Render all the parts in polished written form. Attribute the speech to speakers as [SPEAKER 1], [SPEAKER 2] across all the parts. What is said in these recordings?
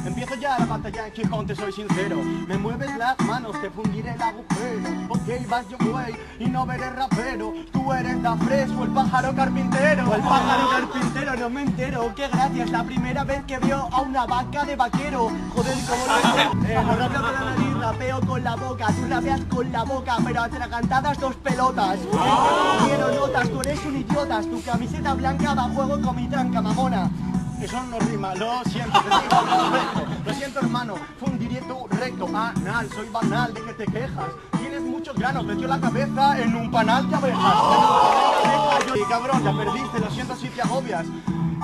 [SPEAKER 1] Empiezo ya la batalla en Gijón, te soy sincero. Me mueves las manos, te fundiré el agujero. Ok, vas yo voy y no veré rapero. Tú eres da fresco, el pájaro carpintero. El pájaro carpintero, no me entero. Qué gracia, es la primera vez que veo a una vaca de vaquero. Joder, cómo no rapeo con la nariz, rapeo con la boca. Tú rapeas con la boca, pero atragantadas dos pelotas. Quiero notas, tú eres un idiota. Tu camiseta blanca va a juego con mi tranca, mamona. Eso no rima, lo siento, te digo correcto. Lo siento, hermano, fundiré tu recto. Anal, soy banal, ¿de qué te quejas? Tienes muchos granos, metió la cabeza en un panal de abejas. Y cabrón, ya perdiste, lo siento si te agobias.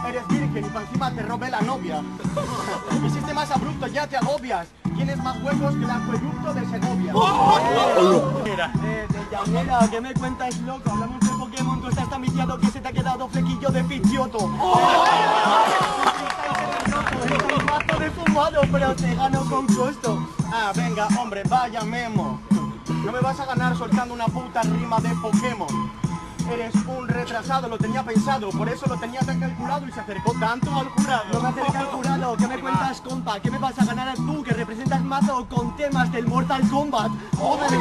[SPEAKER 1] Eres virgen y por encima te robé la novia. Mi sistema es abrupto, ya te agobias. Tienes más huecos que el acueducto de Segovia. De llanera, ¿qué me cuentas, loco? Hablamos de Pokémon, tú estás tan viciado que se te ha quedado flequillo de pichioto. Eres un mazo de fumado, pero te gano con costo. Venga, hombre, vaya memo. No me vas a ganar soltando una puta rima de Pokémon. Eres un retrasado, lo tenía pensado, por eso lo tenía tan calculado y se acercó tanto al jurado. No me acerca al jurado, ¿qué me cuentas, compa? ¿Qué me vas a ganar tú, que representas mazo con temas del Mortal Kombat? Joder,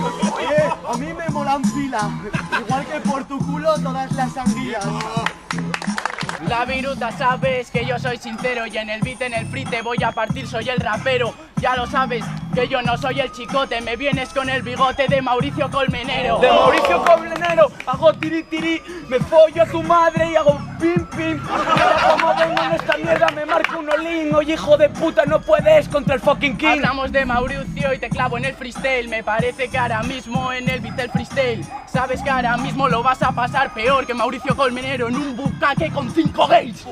[SPEAKER 1] a mí me molan pila, igual que por tu culo todas las sandías.
[SPEAKER 2] La viruta, sabes que yo soy sincero y en el beat, en el free te voy a partir, soy el rapero. Ya lo sabes, que yo no soy el chicote, me vienes con el bigote de Mauricio Colmenero.
[SPEAKER 3] De Mauricio Colmenero, hago tiri tiri, me follo a tu madre y hago pim pim. Mira cómo vengo en esta mierda, me marco un olín. Oye, hijo de puta, no puedes contra el fucking king.
[SPEAKER 2] Hablamos de Mauricio y te clavo en el freestyle. Me parece que ahora mismo en el beat del freestyle sabes que ahora mismo lo vas a pasar peor que Mauricio Colmenero en un bucaque con 5 gays.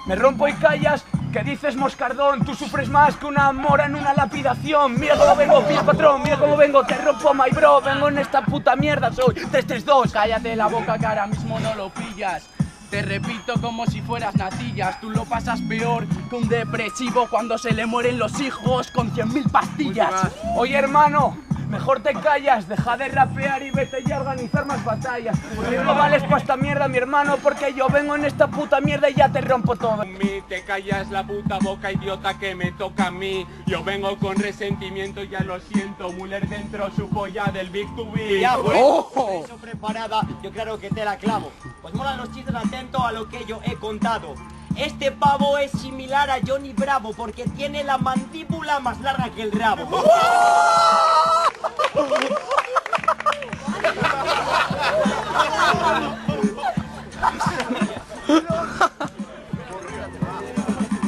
[SPEAKER 3] Me rompo y callas, que dices moscardón. Tú sufres más que una mora en una lapidación. Mira cómo vengo, pilla patrón, mira cómo vengo. Te rompo, my bro, vengo en esta puta mierda. Soy 332.
[SPEAKER 2] Cállate la boca que ahora mismo no lo pillas. Te repito como si fueras natillas. Tú lo pasas peor que un depresivo cuando se le mueren los hijos con 100.000 pastillas.
[SPEAKER 3] Oye, hermano, mejor te callas, deja de rapear y vete ya a organizar más batallas. Porque no vales pa' esta mierda, mi hermano, porque yo vengo en esta puta mierda y ya te rompo todo.
[SPEAKER 4] Te callas la puta boca, idiota, que me toca a mí. Yo vengo con resentimiento, ya lo siento. Muller dentro su polla del Big to Big.
[SPEAKER 1] Ya, pues, eso preparada, yo claro que te la clavo. Pues molan los chistes, atento a lo que yo he contado. Este pavo es similar a Johnny Bravo porque tiene la mandíbula más larga que el rabo.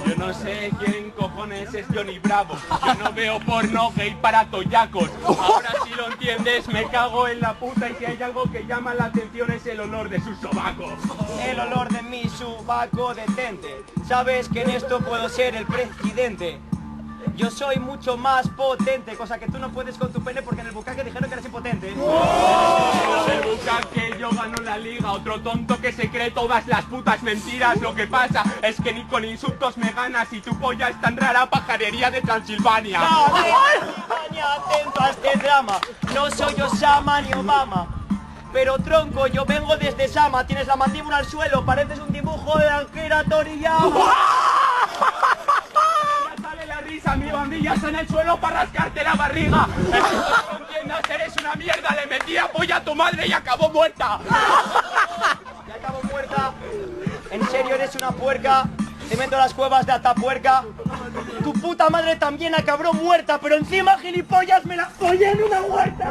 [SPEAKER 4] Yo no sé quién cojones es Johnny Bravo. Yo no veo porno gay para toyacos. Ahora si lo entiendes, me cago en la puta. Y si hay algo que llama la atención es el olor de sus sobacos.
[SPEAKER 1] El olor de mi sobaco detente. Sabes que en esto puedo ser el presidente. Yo soy mucho más potente, cosa que tú no puedes con tu pene porque en el bucaque dijeron que eres impotente.
[SPEAKER 4] El bucaque yo gano la liga, otro tonto que se cree todas las putas mentiras. Lo que pasa es que ni con insultos me ganas y tu polla es tan rara, pajarería de Transilvania.
[SPEAKER 1] España, atento a este drama. No soy Osama ni Obama. Pero tronco, yo vengo desde Sama. Tienes la mandíbula al suelo, pareces un dibujo de Akira Toriyama.
[SPEAKER 4] Risa, mi bandilla está en el suelo para rascarte la barriga. No entiendas, eres una mierda. Le metí a polla a tu madre y acabó muerta.
[SPEAKER 1] Ya acabó muerta. ¿En serio eres una puerca? Te meto a las cuevas de Atapuerca. Tu puta madre también acabó muerta, pero encima, gilipollas, me la follé en una huerta.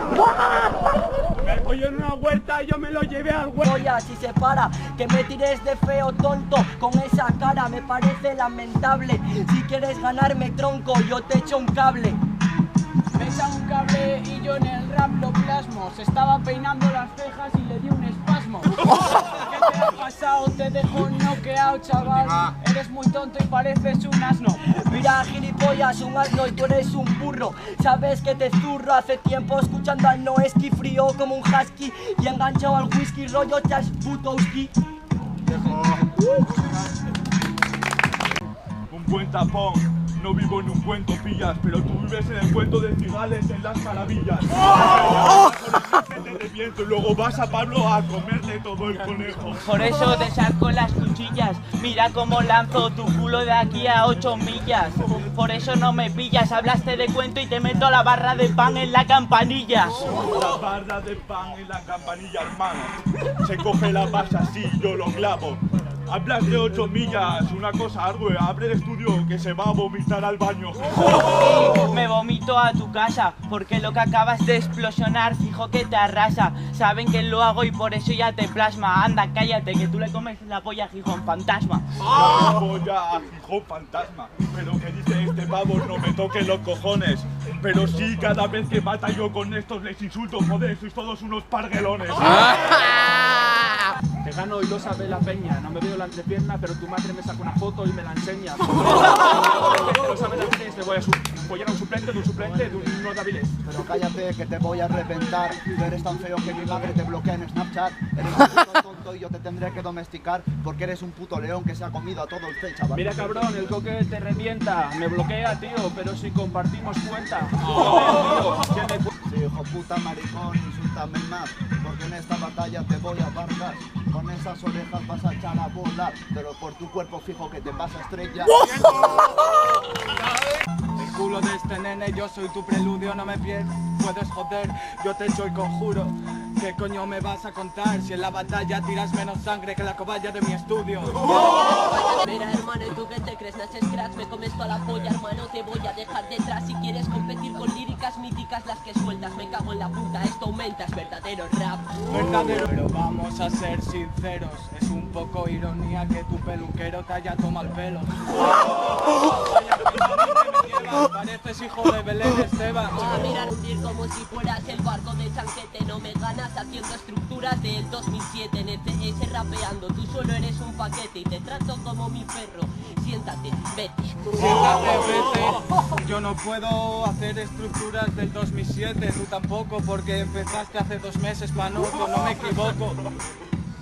[SPEAKER 4] Me folló en una huerta y yo me lo llevé al huerto.
[SPEAKER 5] Oye, si se para, que me tires de feo tonto con esa cara, me parece lamentable. Si quieres ganarme, tronco, yo te echo un cable.
[SPEAKER 2] Me echa un cable y yo en el rap lo plasmo. Se estaba peinando las cejas y le di un espasmo. ¿Qué te ha pasado? Te dejo noqueado, chaval. Eres muy tonto y pareces un asno.
[SPEAKER 5] Mira, gilipollas, un asno y tú eres un burro. Sabes que te zurro hace tiempo escuchando al Noesky, frío como un husky y enganchado al whisky rollo Chasputowski.
[SPEAKER 4] Un buen tapón
[SPEAKER 6] no vivo en un cuento, pillas, pero tú vives en el cuento de cigales en las maravillas. De viento y luego vas a Pablo a comerte todo el conejo.
[SPEAKER 7] Por eso te saco las cuchillas, mira cómo lanzo tu culo de aquí a 8 millas. Por eso no me pillas, hablaste de cuento y te meto la barra de pan en la campanilla.
[SPEAKER 6] La barra de pan en la campanilla, hermano. Se coge la masa así, yo lo clavo. Hablas de 8 millas, una cosa ardua, abre el estudio que se va a vomitar al baño.
[SPEAKER 7] Me vomito a tu casa, porque lo que acabas de explosionar fijo que te arrasa. Saben que lo hago y por eso ya te plasma. Anda, cállate, que tú le comes la polla a Gijón Fantasma.
[SPEAKER 6] La polla a Gijón Fantasma. Pero que dice este pavo, no me toquen los cojones. Pero sí, cada vez que mata yo con estos les insulto, joder, sois todos unos parguelones.
[SPEAKER 3] Te gano y lo sabe la peña. No me veo la entrepierna, pero tu madre me saca una foto y me la enseña. Lo sabe la peña, te voy a follar a un suplente de un suplente de unos Daviles.
[SPEAKER 1] Pero cállate que te voy a reventar. Tú eres tan feo que mi madre te bloquea en Snapchat. Eres un puto tonto y yo te tendré que domesticar porque eres un puto león que se ha comido a todo el té, chaval.
[SPEAKER 3] Mira cabrón, el coque te revienta. Me bloquea, tío, pero si compartimos cuenta.
[SPEAKER 1] Sí, hijo puta maricón, insúltame más, porque en esta batalla te voy a apartar. Con esas orejas vas a echar a volar, pero por tu cuerpo fijo que te vas a estrellar.
[SPEAKER 2] El culo de este nene, yo soy tu preludio, no me puedes joder, yo te echo el conjuro. ¿Qué coño me vas a contar si en la batalla tiras menos sangre que la cobaya de mi estudio?
[SPEAKER 8] Mira hermano, ¿y tú qué te crees? Naches cracks, me comes toda la polla, hermano, te voy a dejar detrás. Si quieres competir con líricas míticas las que sueltas, me cago en la puta, esto aumenta, es verdadero rap.
[SPEAKER 2] Verdadero. Pero vamos a ser sinceros, es un poco ironía que tu peluquero te haya tomado el pelo. Pareces hijo de Belén Esteban.
[SPEAKER 8] A mirar hundir como si fueras el barco de Chanquete, no me ganas haciendo estructuras del 2007 en el CS rapeando, tú solo eres un paquete y te trato como mi perro. Siéntate, vete.
[SPEAKER 2] Siéntate, vete. Yo no puedo hacer estructuras del 2007, tú tampoco, porque empezaste hace 2 meses, panoto, no me equivoco.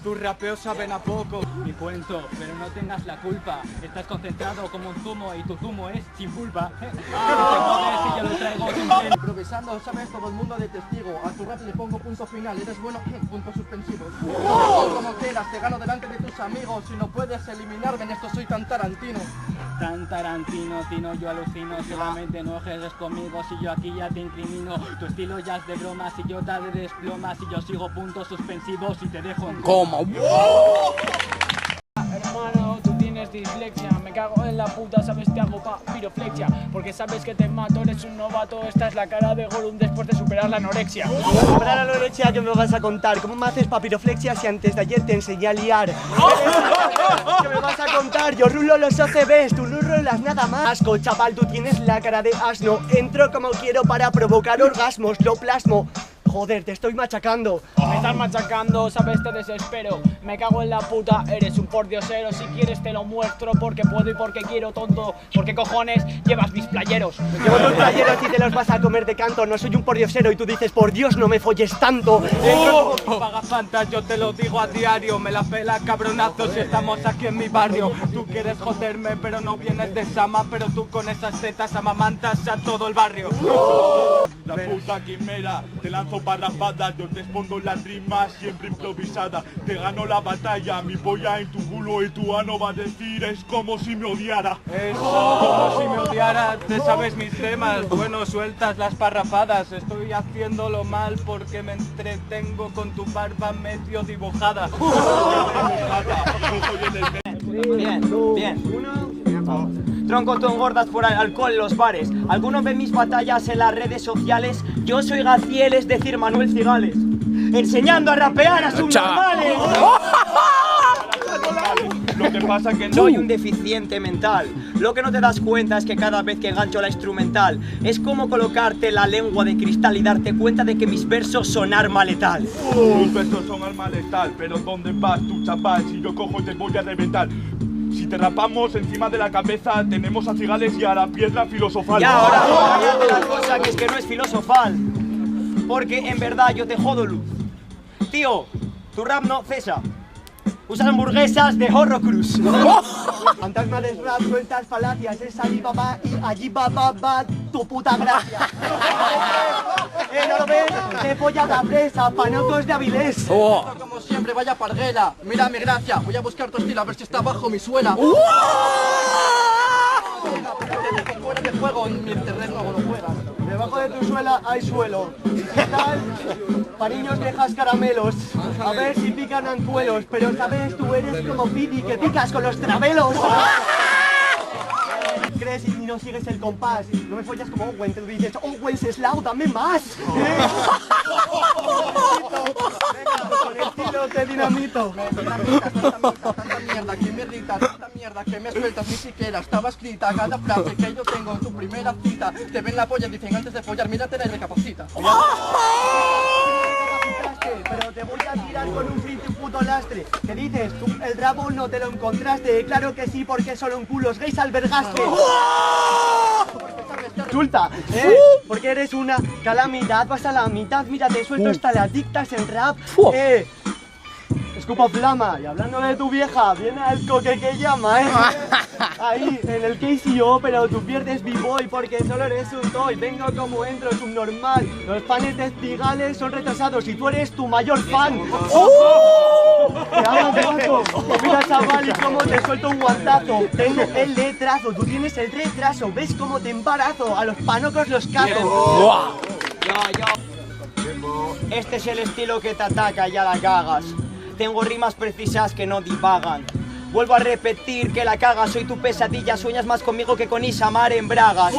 [SPEAKER 2] Tus rapeos saben a poco. Mi cuento, pero no tengas la culpa. Estás concentrado como un zumo y tu zumo es sin pulpa. Te jodes y yo lo traigo sin tren.
[SPEAKER 1] Improvisando, sabes, todo el mundo de testigo. A tu rap le pongo punto final, eres bueno, puntos suspensivos. Como quieras, te gano delante de tus amigos. Si no puedes eliminarme, en esto soy tan Tarantino.
[SPEAKER 2] Tan Tarantino, Tino, yo alucino. Solamente no juegues conmigo si yo aquí ya te incrimino. Tu estilo ya es de broma, si yo te desploma. Si yo sigo puntos suspensivos y te dejo en coma.
[SPEAKER 3] Hermano, tú tienes dislexia, me cago en la puta, sabes, te hago piroflexia, porque sabes que te mato, eres un novato, esta es la cara de Gollum después de superar la anorexia.
[SPEAKER 5] Superar la anorexia, ¿qué me vas a contar? ¿Cómo me haces papiroflexia si antes de ayer te enseñé a liar? ¿Qué me vas a contar? Yo rulo los OCBs, tú no rulas nada más. Asco, chaval, tú tienes la cara de asno. Entro como quiero para provocar orgasmos, lo plasmo. Joder, te estoy machacando.
[SPEAKER 3] Me estás machacando, sabes, te desespero. Me cago en la puta, eres un pordiosero. Si quieres te lo muestro porque puedo y porque quiero, tonto. Porque cojones llevas mis playeros.
[SPEAKER 5] Llevo tus playeros y te los vas a comer de canto. No soy un pordiosero y tú dices, por Dios, no me folles tanto.
[SPEAKER 2] Pagafantas, yo te lo digo a diario. Me la pela cabronazo si estamos aquí en mi barrio. Tú quieres joderme pero no vienes de Sama, pero tú con esas tetas amamantas a todo el barrio.
[SPEAKER 6] La puta quimera, te lanzo parrafadas, yo te expongo las rimas siempre improvisadas. Te gano la batalla, mi polla en tu culo y tu ano va a decir es como si me odiara.
[SPEAKER 2] Eso, como si me odiara, te sabes mis temas. Bueno, sueltas las parrafadas, estoy haciéndolo mal porque me entretengo con tu barba medio dibujada.
[SPEAKER 7] Bien, bien. Tronco, tú engordas por alcohol en los bares. Algunos ven mis batallas en las redes sociales. Yo soy Gaciel, es decir, Manuel Cigales, enseñando a rapear a subnormales.
[SPEAKER 6] Lo que pasa que no
[SPEAKER 7] Soy un deficiente mental. Lo que no te das cuenta es que cada vez que engancho la instrumental es como colocarte la lengua de cristal y darte cuenta de que mis versos son arma letal.
[SPEAKER 6] Tus versos son arma letal, pero ¿dónde vas tú, chaval? Si yo cojo te voy a reventar. Si te rapamos encima de la cabeza, tenemos a Cigales y a la piedra filosofal.
[SPEAKER 7] Y ahora cállate la cosa, que es que no es filosofal. Porque en verdad yo te jodo, Luz. Tío, tu rap no cesa. Usas hamburguesas de Horrocruz.
[SPEAKER 5] Fantasma de rap, sueltas falacias, es Alibaba y allí va tu puta gracia. ¿No lo ves? Te polla la presa, panocos de Avilés.
[SPEAKER 1] Como siempre, vaya parguela. Mira mi gracia, voy a buscar tu estilo a ver si está bajo mi suela. Te dejo fuera de juego, en mi terreno no lo juegas.
[SPEAKER 5] Debajo de tu suela hay suelo. Y si tal, pariños dejas caramelos. A ver si pican anzuelos. Pero sabes, tú eres como Pidi que picas con los travelos. Crees y no sigues el compás. No me follas como Owen, te dices, Owen Seslau, dame más. Venga, con estilo te dinamito.
[SPEAKER 1] Tanta mierda que me irrita, tanta mierda que me sueltas, ni siquiera estaba escrita. Cada frase que yo tengo en tu primera cita, te ven la polla y dicen antes de follar, mírate y recapacita.
[SPEAKER 5] Pero te voy a tirar con un frito y un puto lastre. ¿Qué dices? ¿Tú el rabo no te lo encontraste? Claro que sí, porque solo en culos gays albergaste. Resulta, porque eres una calamidad, vas a la mitad, mira, te suelto hasta las dictas en rap. Escupo flama, y hablando de tu vieja, viene al coque que llama, ahí, en el KCO, pero tú pierdes b-boy porque solo eres un toy. Vengo como entro, subnormal. Los fans de Cigales son retrasados y tú eres tu mayor fan. Te hago guapo. Mira, chaval, y cómo te suelto un guantazo. Tengo el letrazo, tú tienes el retraso. ¿Ves cómo te embarazo? A los panocos los cazo.
[SPEAKER 7] Este es el estilo que te ataca y ya la cagas. Tengo rimas precisas que no divagan. Vuelvo a repetir que la cagas, soy tu pesadilla. Sueñas más conmigo que con Isamar en Bragas.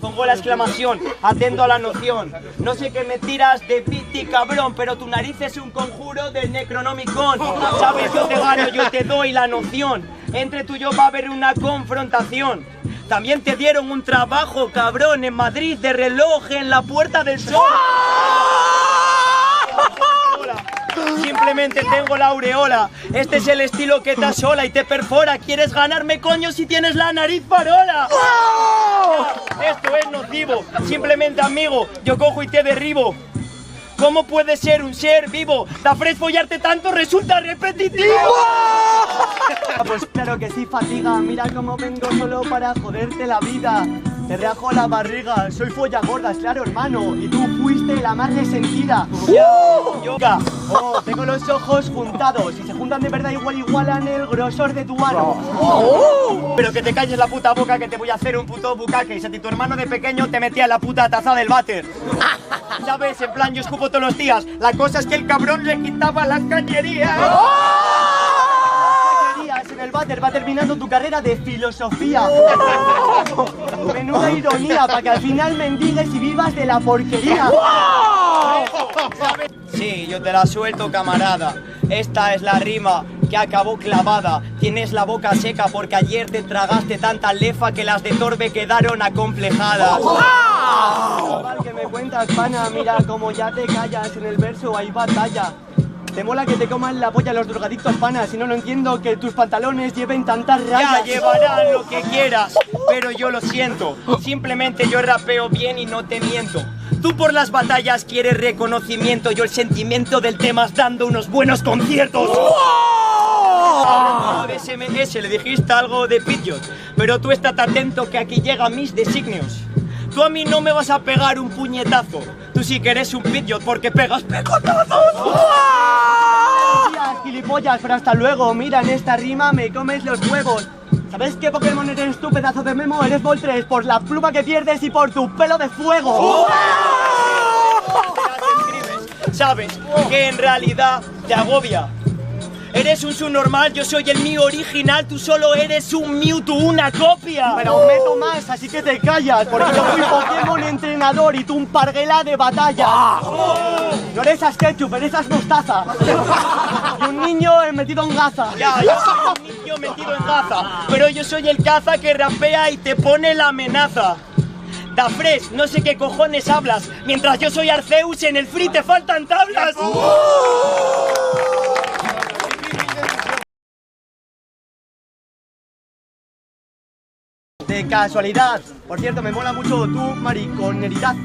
[SPEAKER 7] Pongo la exclamación, atento a la noción. No sé qué me tiras de piti cabrón, pero tu nariz es un conjuro del Necronomicon. Sabes, yo te gano, yo te doy la noción. Entre tú y yo va a haber una confrontación. También te dieron un trabajo, cabrón, en Madrid de reloj en la Puerta del Sol. Simplemente tengo la aureola. Este es el estilo que te asola y te perfora. ¿Quieres ganarme, coño, si tienes la nariz farola? Esto es nocivo. Simplemente, amigo, yo cojo y te derribo. ¿Cómo puede ser un ser vivo? Dafres, follarte tanto resulta repetitivo.
[SPEAKER 5] Pues claro que sí, fatiga. Mira cómo vengo solo para joderte la vida. Te reajo la barriga, soy follagordas, claro, hermano. Y tú fuiste la más resentida.
[SPEAKER 7] Yoga.
[SPEAKER 5] Tengo los ojos juntados. Si se juntan de verdad igualan el grosor de tu mano.
[SPEAKER 7] Pero que te calles la puta boca, que te voy a hacer un puto bucaque. Y si a ti tu hermano de pequeño te metía la puta taza del váter. ¿Sabes? En plan, yo escupo todos los días. La cosa es que el cabrón le quitaba las cañerías.
[SPEAKER 5] En el váter va terminando tu carrera de filosofía. Menuda ironía, para que al final mendigues y vivas de la porquería.
[SPEAKER 7] Sí, yo te la suelto, camarada. Esta es la rima que acabó clavada. Tienes la boca seca porque ayer te tragaste tanta lefa que las de Torbe quedaron acomplejadas.
[SPEAKER 5] Chaval, que me cuentas, pana, mira como ya te callas, en el verso hay batalla. Te mola que te coman la polla los drogadictos, pana. Si no, no entiendo que tus pantalones lleven tantas rayas.
[SPEAKER 7] Ya llevarán lo que quieras, pero yo lo siento. Simplemente yo rapeo bien y no te miento. Tú por las batallas quieres reconocimiento. Yo el sentimiento del tema es dando unos buenos conciertos. De SMS le dijiste algo de Pidgeot, pero tú estate atento que aquí llegan mis designios. Tú a mí no me vas a pegar un puñetazo. Tú sí que eres un Pidgeot porque pegas pecotazos.
[SPEAKER 5] Gilipollas, pero hasta luego. Mira, en esta rima me comes los huevos. ¿Sabes qué Pokémon eres tú, pedazo de memo? Eres Voltres por la pluma que pierdes y por tu pelo de fuego.
[SPEAKER 7] Sabes que en realidad te agobia. Eres un subnormal, yo soy el mío original. Tú solo eres un Mewtwo, una copia.
[SPEAKER 5] Pero aún meto más, así que te callas. Porque yo fui Pokémon entrenador y tú un parguela de batalla. No eres Ketchup, eres mostaza. Y un niño metido en gaza.
[SPEAKER 7] Ya, yo soy un niño metido en gaza. Pero yo soy el caza que rapea y te pone la amenaza. Dafres, no sé qué cojones hablas. Mientras yo soy Arceus, en el free te faltan tablas.
[SPEAKER 5] De casualidad. Por cierto, me mola mucho tu mariconeridad.